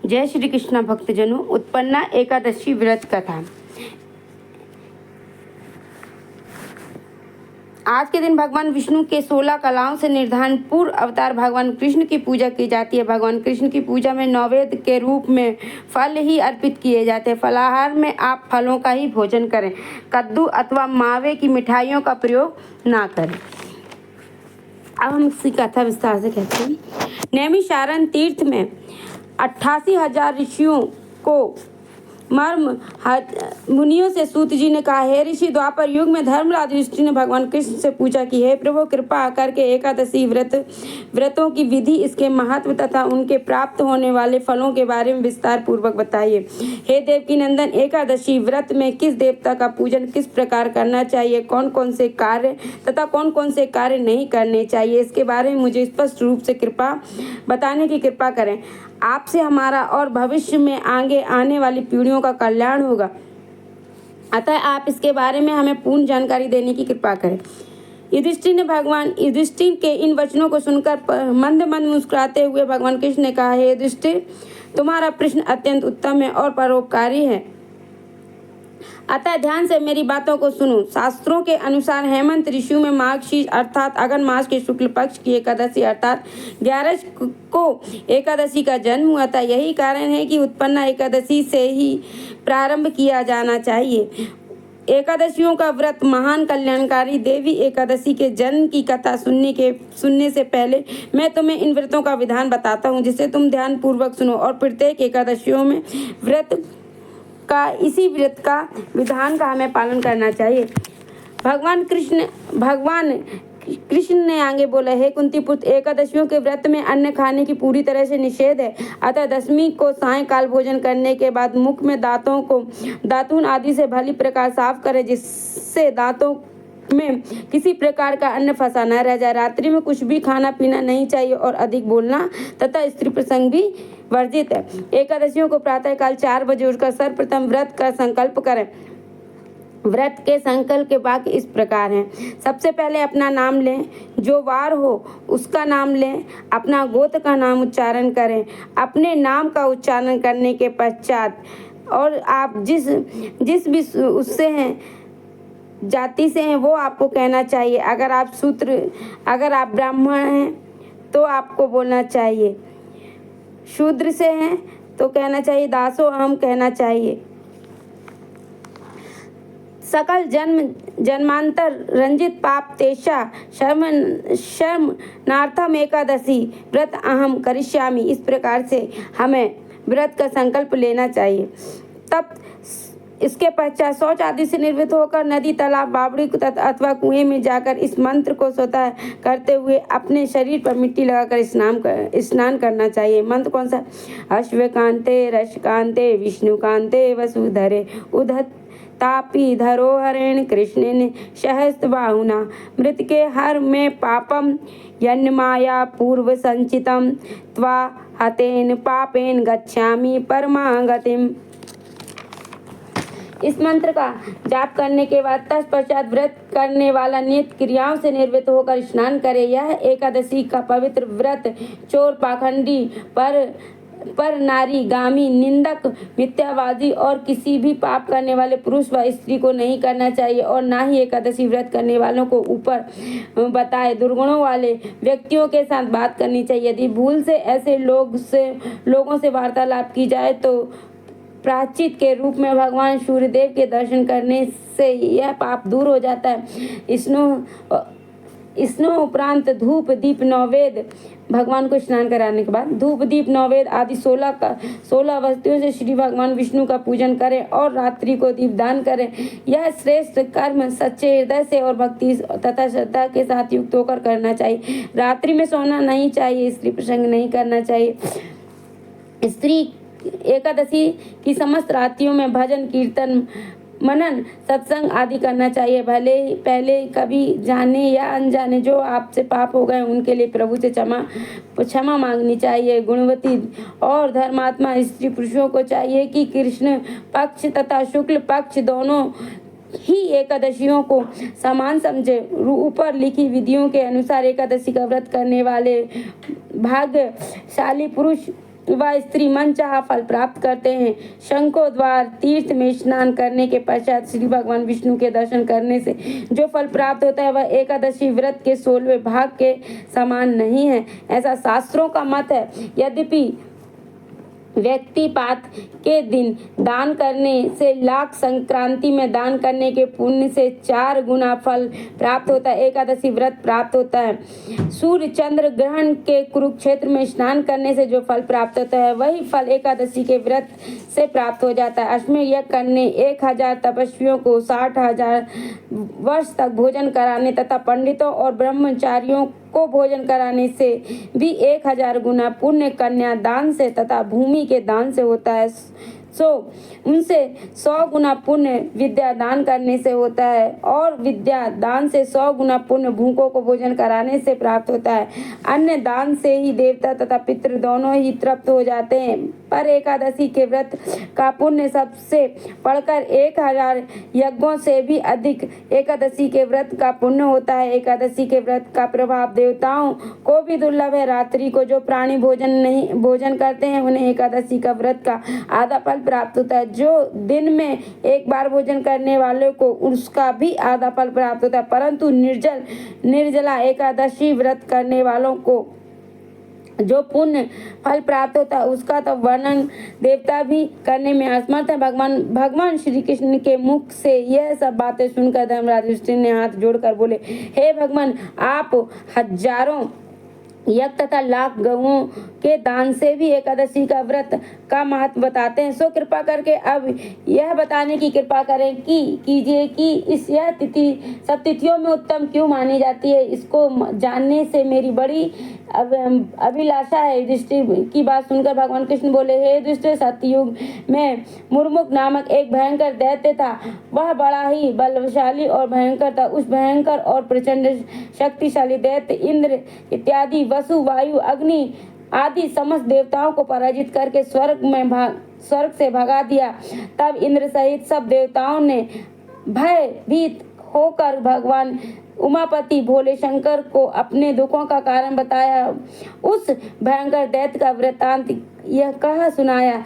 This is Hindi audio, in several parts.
जय श्री कृष्ण भक्तजनों। उत्पन्ना एकादशी व्रत कथा। आज के दिन भगवान विष्णु के 16 कलाओं से निर्धारण पूर्व अवतार भगवान कृष्ण की पूजा की जाती है। भगवान कृष्ण की पूजा में नैवेद्य के रूप में फल ही अर्पित किए जाते हैं। फलाहार में आप फलों का ही भोजन करें, कद्दू अथवा मावे की मिठाइयों का प्रयोग ना करें। अब हम इसकी कथा विस्तार से कहते हैं। नैमिषारण्य तीर्थ में 88,000 ऋषियों को मर्म मुनियों से सूत जी ने कहा, हे ऋषि, द्वापर युग में धर्मराज युधिष्ठिर ने भगवान कृष्ण से पूछा कि हे प्रभु, कृपा करके एकादशी व्रतों की विधि, इसके महत्व तथा उनके प्राप्त होने वाले फलों के बारे में विस्तार पूर्वक बताइए। हे देवकी नंदन, एकादशी व्रत में किस देवता का पूजन किस प्रकार करना चाहिए, कौन कौन से कार्य तथा कौन कौन से कार्य नहीं करने चाहिए, इसके बारे में मुझे स्पष्ट रूप से बताने की कृपा करें। आपसे हमारा और भविष्य में आगे आने वाली पीढ़ियों का कल्याण होगा, अतः आप इसके बारे में हमें पूर्ण जानकारी देने की कृपा करें। युधिष्ठिर ने भगवान युधिष्ठिर के इन वचनों को सुनकर मंद मंद मुस्कुराते हुए भगवान कृष्ण ने कहा, हे युधिष्ठिर, तुम्हारा प्रश्न अत्यंत उत्तम है और परोपकारी है, अतः ध्यान से मेरी बातों को सुनो। शास्त्रों के अनुसार हेमंत ऋतु में मार्गशीर्ष अर्थात अगन मास के शुक्ल पक्ष की एकादशी अर्थात 11 को एकादशी का जन्म हुआ था। यही कारण है कि उत्पन्ना एकादशी से ही प्रारंभ किया जाना चाहिए। एकादशियों का व्रत महान कल्याणकारी देवी एकादशी के जन्म की कथा सुनने से पहले मैं तुम्हें इन व्रतों का विधान बताता हूँ, जिसे तुम ध्यान पूर्वक सुनो और प्रत्येक एकादशियों में इसी व्रत का विधान का हमें पालन करना चाहिए। भगवान कृष्ण ने आगे बोला, हे कुंती पुत्र, एकादशियों के व्रत में अन्न खाने की पूरी तरह से निषेध है, अतः दशमी को सायंकाल भोजन करने के बाद मुख में दातून आदि से भली प्रकार साफ करें, जिससे दांतों में किसी प्रकार का अन्न फंसा न रह जाए। रात्रि में कुछ भी खाना पीना नहीं चाहिए और अधिक बोलना तथा स्त्री प्रसंग भी वर्जित है। एकादशियों को प्रातः काल 4 बजे उठकर सर्वप्रथम व्रत का संकल्प करें। व्रत के संकल्प के वाक्य इस प्रकार हैं। सबसे पहले अपना नाम लें, जो वार हो उसका नाम लें, अपना गोत्र का नाम उच्चारण करें। अपने नाम का उच्चारण करने के पश्चात और आप जिस भी उससे हैं जाति से हैं वो आपको कहना चाहिए। अगर आप ब्राह्मण हैं तो आपको बोलना चाहिए, शूद्र से हैं तो कहना चाहिए दासो अहम कहना चाहिए। सकल जन्मांतर रंजित पाप तेषा शर्म नार्थम एकादशी व्रत अहम करिष्यामि, इस प्रकार से हमें व्रत का संकल्प लेना चाहिए। तब इसके पश्चात शौच आदि से निर्वृत्त होकर नदी, तालाब, बावड़ी अथवा कुएं में जाकर इस मंत्र को स्वतः करते हुए अपने शरीर पर मिट्टी लगाकर स्नान करना चाहिए। मंत्र कौन सा? अश्वकांते रशकांते विष्णुकांते वसुधरे उदत तापी धरोहरेण कृष्णेन सहस्त्रबाहुना मृत के हर में पापम यन्माया पूर्व संचितम त्वा हतेन पापेन गच्छामि परमागतिम। इस मंत्र का जाप करने के बाद तत्पश्चात व्रत करने वाला नित्य क्रियाओं से निर्वृत्त होकर स्नान करे। यह एकादशी का पवित्र व्रत चोर, पाखंडी, पर नारी, गामी, निंदक, मिथ्यावादी और किसी भी पाप करने वाले पुरुष व स्त्री को नहीं करना चाहिए और ना ही एकादशी व्रत करने वालों को ऊपर बताए दुर्गुणों वाले व्यक्तियों के साथ बात करनी चाहिए। यदि भूल से ऐसे लोगों से वार्तालाप की जाए तो प्रायश्चित के रूप में भगवान सूर्यदेव के दर्शन करने से यह पाप दूर हो जाता है। स्नो उपरांत धूप दीप नैवेद्य, भगवान को स्नान कराने के बाद धूप दीप नैवेद्य आदि 16 वस्तुओं से श्री भगवान विष्णु का पूजन करें और रात्रि को दीपदान करें। यह श्रेष्ठ कर्म सच्चे हृदय से और भक्ति तथा श्रद्धा के साथ युक्त होकर करना चाहिए। रात्रि में सोना नहीं चाहिए, स्त्री प्रसंग नहीं करना चाहिए। स्त्री एकादशी की समस्त रात्रियों में भजन, कीर्तन, मनन, सत्संग आदि करना चाहिए। भले ही पहले कभी जाने या अनजाने जो आपसे पाप हो गए उनके लिए प्रभु से क्षमा मांगनी चाहिए। गुणवती और धर्मात्मा स्त्री पुरुषों को चाहिए कि कृष्ण पक्ष तथा शुक्ल पक्ष दोनों ही एकादशियों को समान समझे। ऊपर लिखी विधियों के अनुसार एकादशी का व्रत करने वाले भाग्यशाली पुरुष वह स्त्री मनचाहा फल प्राप्त करते हैं। शंखो द्वार तीर्थ में स्नान करने के पश्चात श्री भगवान विष्णु के दर्शन करने से जो फल प्राप्त होता है वह एकादशी व्रत के 16वें भाग के समान नहीं है, ऐसा शास्त्रों का मत है। यद्यपि व्यक्तिपात के दिन दान करने से लाख संक्रांति में दान करने के पुण्य से 4 गुना फल प्राप्त होता है, एकादशी व्रत प्राप्त होता है। सूर्य चंद्र ग्रहण के कुरुक्षेत्र में स्नान करने से जो फल प्राप्त होता है वही फल एकादशी के व्रत से प्राप्त हो जाता है। अश्वमेध यज्ञ करने 1000 तपस्वियों को 60,000 वर्ष तक भोजन कराने तथा पंडितों और ब्रह्मचारियों को भोजन कराने से भी 1000 गुना पुण्य कन्या दान से तथा भूमि के दान से होता है। उनसे 100 गुना पुण्य विद्या दान करने से होता है और विद्या दान से 100 गुना पुण्य भूखों को भोजन कराने से प्राप्त होता है। अन्य दान से ही देवता तथा पितृ दोनों ही तृप्त हो जाते हैं, पर एकादशी के व्रत का पुण्य सबसे बढ़कर 1000 यज्ञों से भी अधिक एकादशी के व्रत का पुण्य होता है। एकादशी के व्रत का प्रभाव देवताओं को भी दुर्लभ है। रात्रि को जो प्राणी भोजन करते हैं उन्हें एकादशी का व्रत का आधा फल प्राप्त होता है। जो दिन में एक बार भोजन करने वाले को उसका भी आधा फल प्राप्त होता है, परंतु निर्जला एकादशी व्रत करने वालों को जो पुण्य फल प्राप्त होता है उसका तो वर्णन देवता भी करने में असमर्थ है। भगवान श्री कृष्ण के मुख से यह सब बातें सुनकर धर्मराज युधिष्ठिर ने हाथ जोड़कर बोले, हे भगवान, आप हजारों यज्ञ तथा लाख गौओं के दान से भी एकादशी का व्रत का महत्व बताते हैं, सो कृपा करके अब यह बताने की कृपा करें कीजिए कि यह तिथि सब तिथियों में उत्तम क्यों मानी जाती है। इसको जानने से मेरी बड़ी अभिलाषा है। युधिष्ठिर की बात सुनकर भगवान कृष्ण बोले, हे युधिष्ठिर, सतयुग में मुर्मुक नामक एक भयंकर दैत्य था। वह बड़ा ही बलशाली और भयंकर था। उस भयंकर और प्रचंड शक्तिशाली दैत्य इंद्र इत्यादि वसु, वायु, अग्नि आदि समस्त देवताओं को पराजित करके स्वर्ग से भगा दिया। तब इंद्र सहित सब देवताओं ने भयभीत होकर भगवान उमापति भोले शंकर को अपने दुखों का कारण बताया। उस भयंकर दैत्य का वृत्तांत यह कह सुनाया।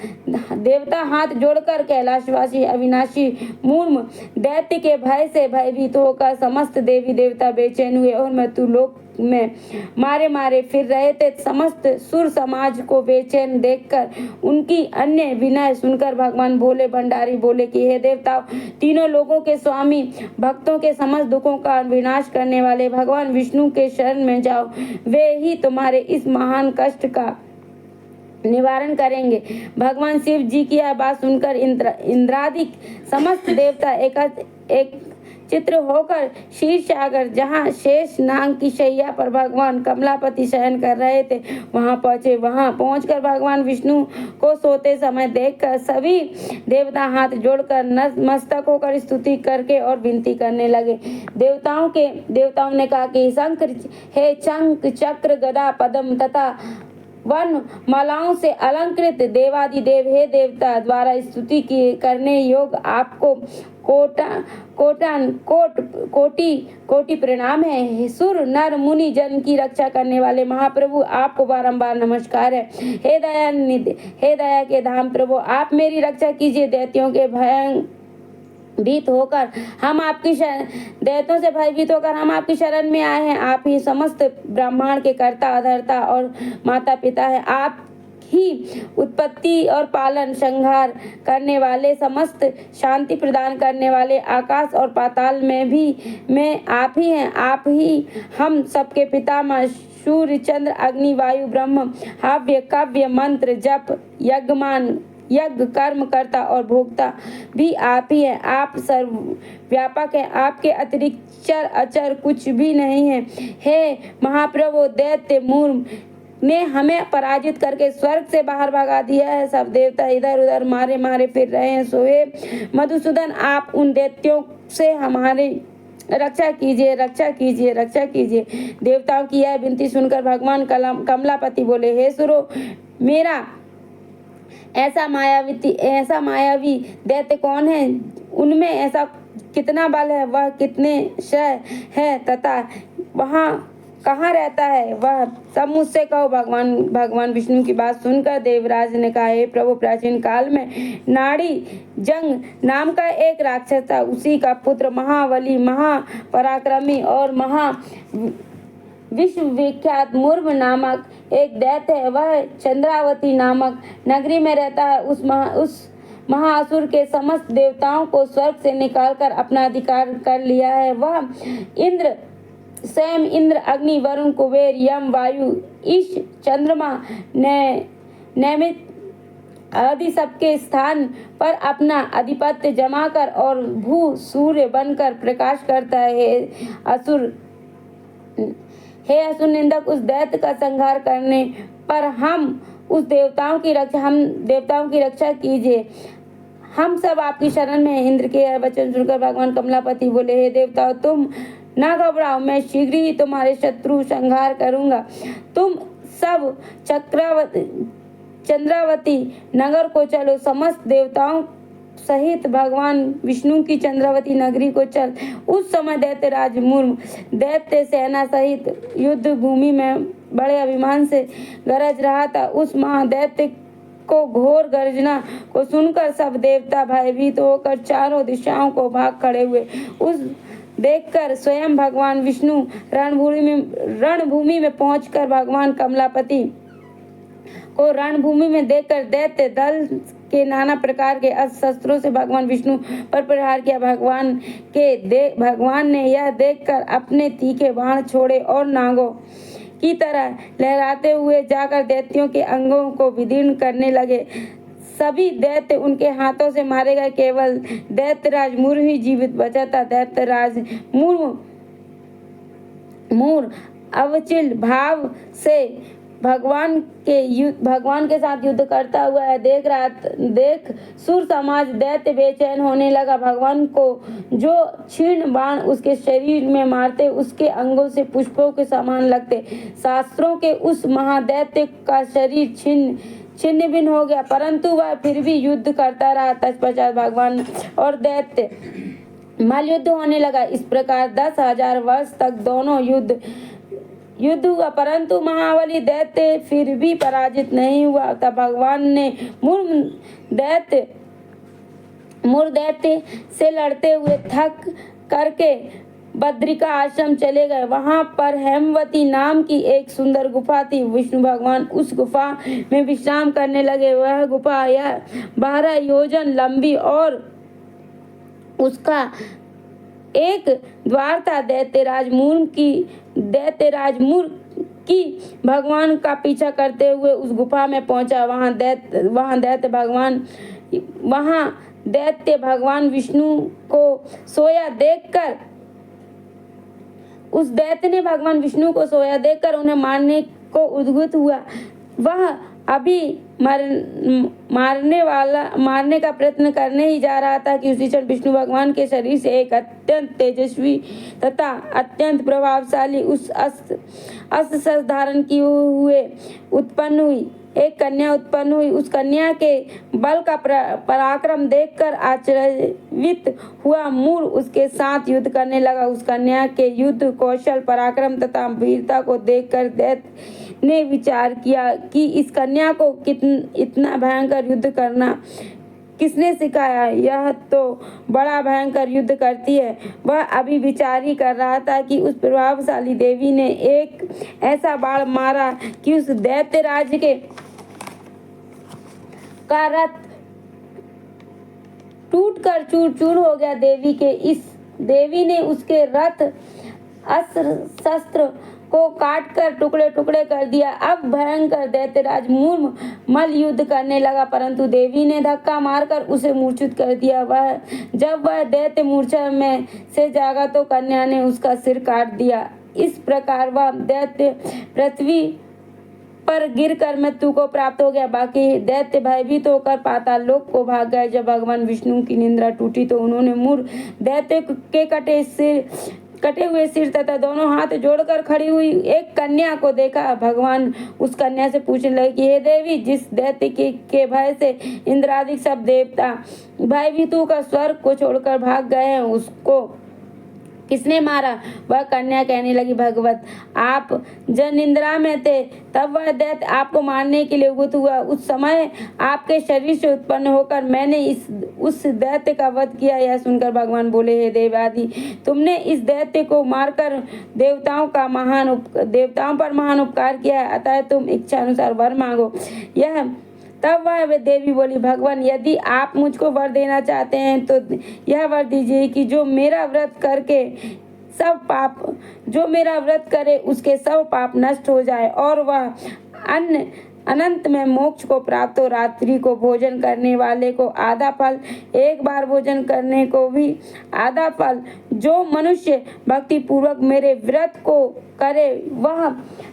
देवता हाथ जोड़कर कैलाशवासी अविनाशी मूर्म दैत्य के भय से भयभीत होकर समस्त देवी देवता बेचैन हुए और मृत्युलोक में मारे फिर रहे थे। समस्त सुर समाज को बेचैन देखकर उनकी अन्य विनय सुनकर भगवान भोले भंडारी बोले कि हे देवताओं, तीनों लोगों के स्वामी, भक्तों के समस्त दुखों का विनाश करने वाले भगवान विष्णु के शरण में जाओ। वे ही तुम्हारे इस महान कष्ट का निवारण करेंगे। भगवान शिव जी की यह बात सुनकर इंद्रादि समस्त देवता एक चित्र होकर क्षीर सागर, जहाँ शेष नाग की शैया पर भगवान कमलापति शयन कर रहे थे, वहां पहुंचे। वहां पहुंचकर भगवान विष्णु को सोते समय देखकर सभी देवता हाथ जोड़कर नतमस्तक होकर स्तुति करके और विनती करने लगे। देवताओं ने कहा कि शंख चक्र गदा पद्म तथा वन मालाओं से अलंकृत देवादिदेव, हे देवता द्वारा स्तुति करने योग्य आपको कोटि प्रणाम है। सुर नर मुनि जन की रक्षा करने वाले महाप्रभु, आपको बारंबार नमस्कार है। हे दया के धाम प्रभु, आप मेरी रक्षा कीजिए। दैत्यों से भयभीत होकर हम आपकी शरण में आए हैं। आप ही समस्त ब्रह्मांड के कर्ता, अधर्ता और माता पिता हैं। आप ही उत्पत्ति और पालन संहार करने वाले, समस्त शांति प्रदान करने वाले, आकाश और पाताल में आप ही हैं। आप ही हम सबके पितामह, सूर्य चंद्र अग्नि वायु ब्रह्म, हव्य काव्य मंत्र जप यज्ञ कर्म करता और भोक्ता भी आप ही हैं। आप सर्वव्यापक हैं। आपके अतिरिक्त चर अचर कुछ भी नहीं है। हे महाप्रभु, दैत्य मूर्म ने हमें पराजित करके स्वर्ग से बाहर भगा दिया है। सब देवता इधर उधर मारे फिर रहे हैं। सो हे मधुसूदन, आप उन दैत्यों से हमारी रक्षा कीजिए। देवताओं की यह विनती सुनकर भगवान कमलापति बोले, हे सुरो, मेरा ऐसा मायावी दैत्य कौन है? उनमें ऐसा कितना बल है? वह कितने शय है तथा वहाँ कहाँ रहता है वह सब मुझसे कहो। भगवान विष्णु की बात सुनकर देवराज ने कहा, हे प्रभु, प्राचीन काल में नाड़ी जंग नाम का एक राक्षस था। उसी का पुत्र महाबली, महापराक्रमी और विश्वविख्यात मुर्म नामक एक दैत्य है। वह चंद्रावती नामक नगरी में रहता है। उस महाअसुर के समस्त देवताओं को स्वर्ग से निकालकर अपना अधिकार कर लिया है। वह इंद्र, अग्नि, वरुण, कुबेर, यम, वायु, ईश, चंद्रमा, नैमित आदि सबके स्थान पर अपना आधिपत्य जमाकर और भू सूर्य बनकर प्रकाश करता है। हे असुर निंदक, उस दैत्य का संहार करने पर हम देवताओं की रक्षा कीजिए। हम सब आपकी शरण में हैं। इंद्र के यह वचन सुनकर भगवान कमलापति बोले, हे देवताओं, तुम ना घबराओ, मैं शीघ्र ही तुम्हारे शत्रु संहार करूंगा। तुम सब चंद्रावती नगर को चलो। समस्त देवताओं सहित भगवान विष्णु की चंद्रावती नगरी को चल। उस समय दैत्यराज मुर्म दैत्य सेना सहित युद्ध भूमि में बड़े अभिमान से गरज रहा था। उस महादैत्य को घोर गर्जना को सुनकर सब देवता भयभीत होकर चारों दिशाओं को भाग खड़े हुए। उस देखकर स्वयं भगवान विष्णु रणभूमि में पहुंचकर भगवान कमलापति को रणभूमि में देखकर दैत्य दल के नाना प्रकार के अस्त्र शस्त्रों से भगवान विष्णु पर प्रहार किया। भगवान ने यह देखकर अपने तीखे बाण छोड़े और नागों की तरह लहराते हुए जाकर दैत्यों के अंगों को विदीर्ण करने लगे। सभी दैत्य उनके हाथों से मारे गए। केवल दैत्यराज मुर ही जीवित बचा था। दैत्यराज मुर अवचिल भाव से भगवान के साथ युद्ध करता हुआ देख सुर समाज दैत्य बेचैन होने लगा। भगवान को जो क्षीण बाण उसके शरीर में मारते उसके अंगों से पुष्पों के समान लगते। शास्त्रों के उस महादैत्य का शरीर छिन्न भिन्न हो गया, परंतु वह फिर भी युद्ध करता रहा। तत्पश्चात भगवान और दैत्य मल युद्ध होने लगा। इस प्रकार 10,000 वर्ष तक दोनों युद्ध हुआ, परंतु महाबली दैत्य फिर भी पराजित नहीं हुआ। तब भगवान ने मुर दैत्य से लड़ते हुए थक करके बद्रिका आश्रम चले गए। वहां पर हेमवती नाम की एक सुंदर गुफा थी। विष्णु भगवान उस गुफा में विश्राम करने लगे। वह गुफा 12 योजन लंबी और उसका एक द्वार था। दैत्यराज मुर की भगवान का पीछा करते हुए उस गुफा में पहुंचा। वहां दैत्य भगवान विष्णु को सोया देखकर उस दैत्य ने भगवान विष्णु को सोया देखकर उन्हें मारने को उद्युक्त हुआ। वह अभी मारने का प्रयत्न करने ही जा रहा था कि उसी क्षण विष्णु भगवान के शरीर से एक अत्यंत तेजस्वी तथा अत्यंत प्रभावशाली उस अस्त्र धारण किए हुए एक कन्या उत्पन्न हुई। उस कन्या के बल का पराक्रम देखकर आश्चर्यचकित हुआ मुर उसके साथ युद्ध करने लगा। उस कन्या के युद्ध कौशल, पराक्रम तथा वीरता को देखकर दैत्य ने विचार किया कि इस कन्या को इतना भयंकर युद्ध करना किसने सिखाया। यह तो बड़ा भयंकर युद्ध करती है। वह अभी विचार ही कर रहा था कि उस प्रभावशाली देवी ने एक ऐसा बाण मारा कि उस दैत्यराज का रथ टूटकर चूर-चूर हो गया। देवी ने उसके रथ अस्त्र शस्त्र को काटकर टुकड़े टुकड़े कर दिया। अब भयंकर दैत्यराज मुर्म मल युद्ध करने लगा, परंतु देवी ने धक्का मारकर उसे मूर्छित कर दिया। जब वह दैत्य मूर्छा में से जागा तो कन्या ने उसका सिर काट दिया। इस प्रकार वह दैत्य पृथ्वी पर गिरकर मृत्यु को प्राप्त हो गया। बाकी दैत्य भयभीत होकर पाताल लोक को भाग गए। जब भगवान विष्णु की निंद्रा टूटी तो उन्होंने मुर दैत्य के कटे हुए सिर तथा दोनों हाथ जोड़कर खड़ी हुई एक कन्या को देखा। भगवान उस कन्या से पूछने लगे कि हे देवी, जिस दैत्य के भय से इंद्रादिक सब देवता भयभीत होकर स्वर्ग को छोड़कर भाग गए हैं, किसने मारा? वह कन्या कहने लगी, भगवत आप जब निंद्रा में थे तब वह दैत्य आपको मारने के लिए उद्यत हुआ। उस समय आपके शरीर से उत्पन्न होकर मैंने उस दैत्य का वध किया। यह सुनकर भगवान बोले, हे देवादि, तुमने इस दैत्य को मारकर देवताओं पर महान उपकार किया है, अतः तुम इच्छा अनुसार वर मांगो। तब वह देवी बोली, भगवान यदि आप मुझको वर देना चाहते हैं तो यह वर दीजिए कि जो मेरा व्रत करे उसके सब पाप नष्ट हो जाए और वह अनंत में मोक्ष को प्राप्त हो। रात्रि को भोजन करने वाले को आधा फल, एक बार भोजन करने को भी आधा फल। जो मनुष्य भक्ति पूर्वक मेरे व्रत को करे वह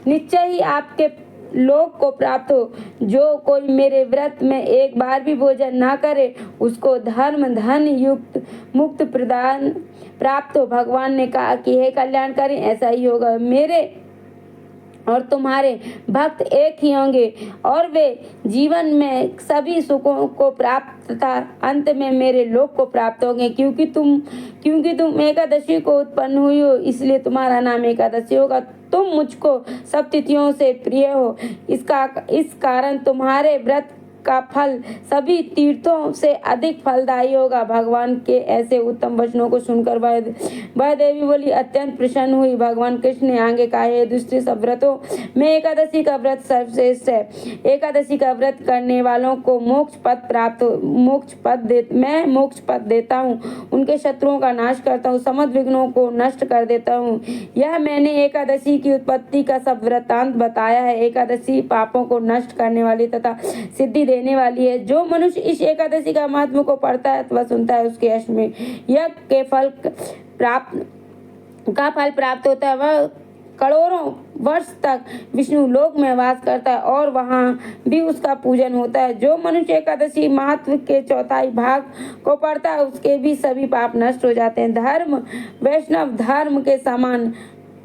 निश्चय ही आपके लोक को प्राप्त हो। जो कोई मेरे व्रत में एक बार भी भोजन ना करे उसको धर्म धन युक्त मुक्त प्रदान प्राप्त हो। भगवान ने कहा कि हे कल्याणकारी, ऐसा ही होगा। मेरे और तुम्हारे भक्त एक ही होंगे और वे जीवन में सभी सुखों को प्राप्त तथा अंत में मेरे लोक को प्राप्त होंगे। क्योंकि तुम एकादशी को उत्पन्न हुई हो इसलिए तुम्हारा नाम एकादशी होगा। तुम मुझको सब तिथियों से प्रिय हो, इस कारण तुम्हारे व्रत का फल सभी तीर्थों से अधिक फलदायी होगा। भगवान के ऐसे उत्तम वचनों को सुनकर वह देवी बोली, अत्यंत प्रसन्न हुई। भगवान कृष्ण ने आगे कहा, हे दुष्ट सब व्रतों में एकादशी का व्रत सर्वश्रेष्ठ है। एकादशी का व्रत करने वालों को मोक्ष पद देता हूँ, उनके शत्रुओं का नाश करता हूँ, समस्त विघ्नों को नष्ट कर देता हूँ। यह मैंने एकादशी की उत्पत्ति का सब वृत्तांत बताया है। एकादशी पापों को नष्ट करने वाली तथा सिद्धि देने वाली है। जो मनुष्य इस एकादशी का महत्व को पढ़ता है अथवा सुनता है उसके यश में यज्ञ के फल प्राप्त होता है। वह करोड़ों वर्ष तक विष्णु लोक में वास करता है और वहाँ भी उसका पूजन होता है। जो मनुष्य एकादशी महत्व के चौथाई भाग को पढ़ता है उसके भी सभी पाप नष्ट हो जाते हैं। धर्म वैष्णव धर्म के समान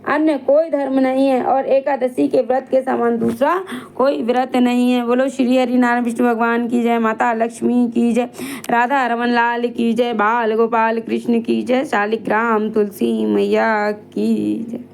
अन्य कोई धर्म नहीं है और एकादशी के व्रत के समान दूसरा कोई व्रत नहीं है। बोलो श्री हरि नारायण विष्णु भगवान की जय, माता लक्ष्मी की जय, राधा रमन लाल की जय, बाल गोपाल कृष्ण की जय, शालिग्राम तुलसी मैया की जय।